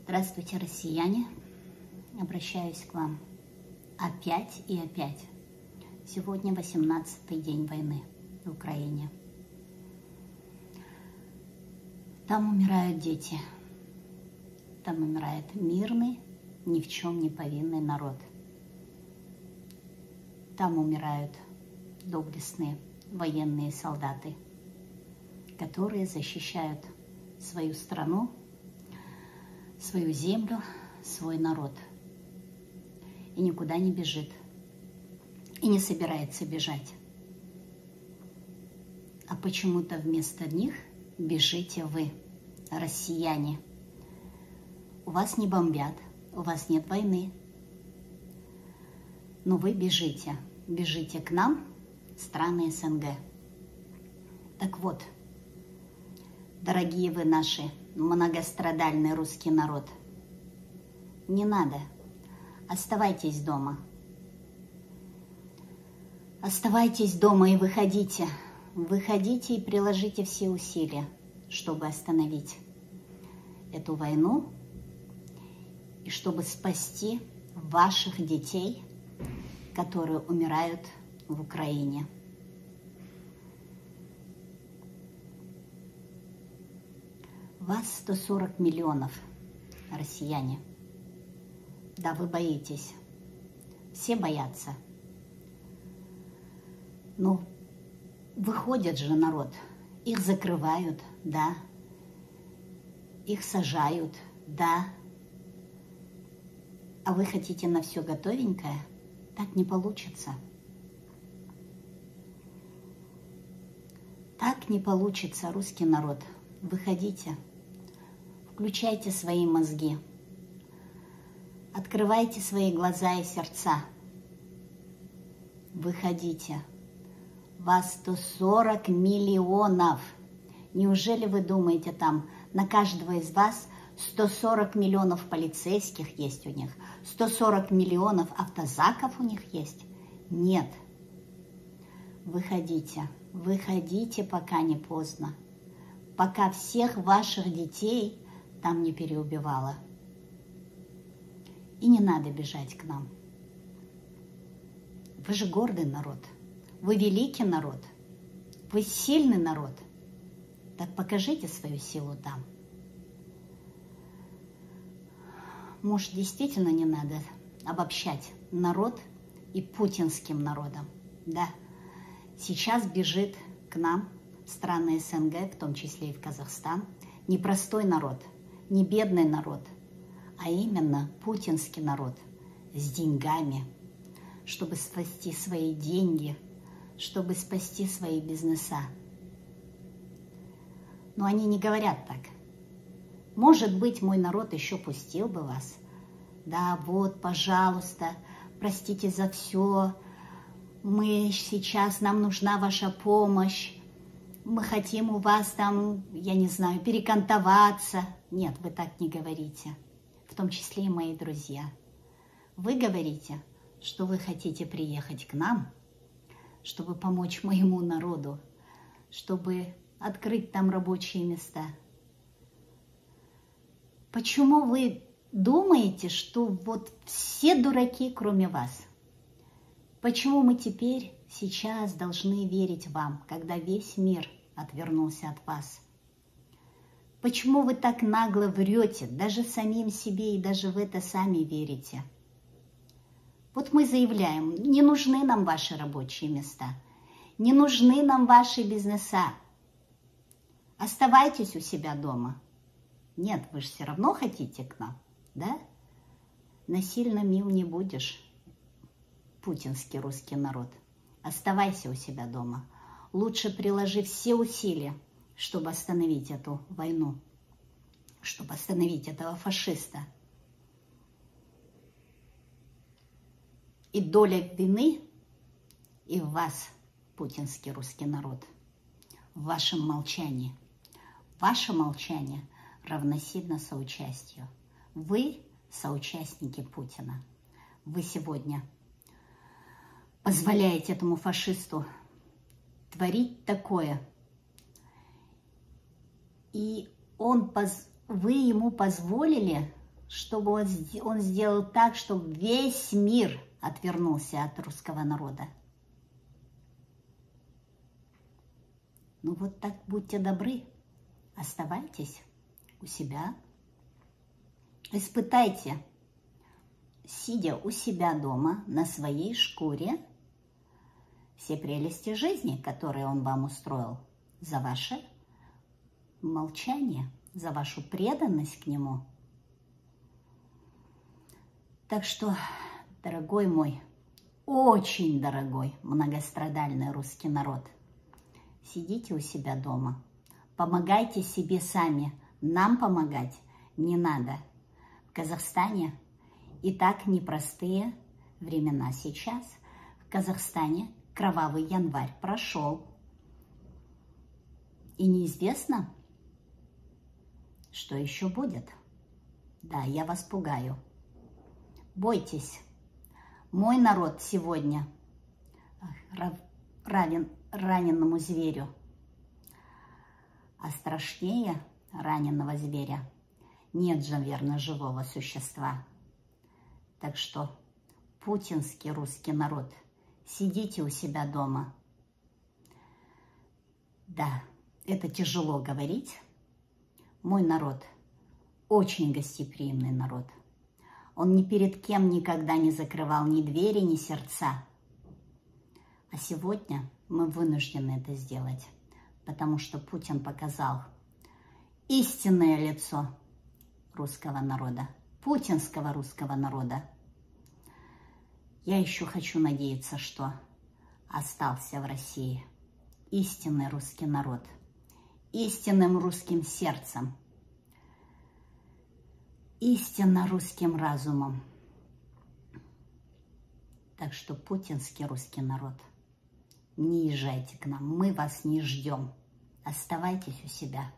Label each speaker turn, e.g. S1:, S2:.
S1: Здравствуйте, россияне! Обращаюсь к вам опять и опять. Сегодня 18-й день войны в Украине. Там умирают дети. Там умирает мирный, ни в чем не повинный народ. Там умирают доблестные военные солдаты, которые защищают свою страну, свою землю, свой народ. И никуда не бежит. И не собирается бежать. А почему-то вместо них бежите вы, россияне. У вас не бомбят, у вас нет войны. Но вы бежите. Бежите к нам, страны СНГ. Так вот, дорогие вы наши, многострадальный русский народ, не надо, оставайтесь дома. Оставайтесь дома и выходите. Выходите и приложите все усилия, чтобы остановить эту войну и чтобы спасти ваших детей, которые умирают в Украине. Вас 140 миллионов, россияне. Да, вы боитесь. Все боятся. Но выходит же народ. Их закрывают, да. Их сажают, да. А вы хотите на все готовенькое? Так не получится. Так не получится, русский народ. Выходите. Включайте свои мозги. Открывайте свои глаза и сердца. Выходите. Вас 140 миллионов. Неужели вы думаете, там на каждого из вас 140 миллионов полицейских есть у них? 140 миллионов автозаков у них есть? Нет. Выходите. Выходите, пока не поздно. Пока всех ваших детей там не переубивало. И не надо бежать к нам. Вы же гордый народ. Вы великий народ. Вы сильный народ. Так покажите свою силу там. Может, действительно не надо обобщать народ и путинским народом. Да, сейчас бежит к нам страны СНГ, в том числе и в Казахстан, не простой народ, не бедный народ, а именно путинский народ с деньгами, чтобы спасти свои деньги, чтобы спасти свои бизнеса. Но они не говорят так. Может быть, мой народ еще пустил бы вас. Да, вот, пожалуйста, простите за все. Нам нужна ваша помощь. Мы хотим у вас там, я не знаю, перекантоваться. Нет, вы так не говорите. В том числе и мои друзья. Вы говорите, что вы хотите приехать к нам, чтобы помочь моему народу, чтобы открыть там рабочие места. Почему вы думаете, что вот все дураки, кроме вас? Почему мы теперь, сейчас должны верить вам, когда весь мир отвернулся от вас? Почему вы так нагло врете, даже самим себе, и даже в это сами верите? Вот мы заявляем, не нужны нам ваши рабочие места, не нужны нам ваши бизнеса. Оставайтесь у себя дома. Нет, вы же все равно хотите к нам, да? Насильно мил не будешь, путинский русский народ. Оставайся у себя дома. Лучше приложи все усилия, чтобы остановить эту войну, чтобы остановить этого фашиста. И доля вины и в вас, путинский русский народ, в вашем молчании. Ваше молчание равносильно соучастию. Вы соучастники Путина. Вы сегодня позволяете этому фашисту творить такое. И вы ему позволили чтобы он сделал так, чтобы весь мир отвернулся от русского народа. Ну вот так будьте добры, оставайтесь у себя, испытайте, сидя у себя дома, на своей шкуре, все прелести жизни, которые он вам устроил, за ваше молчание, за вашу преданность к нему. Так что, дорогой мой, очень дорогой многострадальный русский народ, сидите у себя дома, помогайте себе сами, нам помогать не надо. В Казахстане и так непростые времена сейчас. В Казахстане кровавый январь прошел. И неизвестно, что еще будет. Да, я вас пугаю. Бойтесь. Мой народ сегодня равен раненому зверю. А страшнее раненого зверя нет же, верно, живого существа. Так что, путинский русский народ, сидите у себя дома. Да, это тяжело говорить. Мой народ очень гостеприимный народ. Он ни перед кем никогда не закрывал ни двери, ни сердца. А сегодня мы вынуждены это сделать, потому что Путин показал истинное лицо русского народа, путинского русского народа. Я еще хочу надеяться, что остался в России истинный русский народ, истинным русским сердцем, истинно русским разумом. Так что, путинский русский народ, не езжайте к нам, мы вас не ждем. Оставайтесь у себя.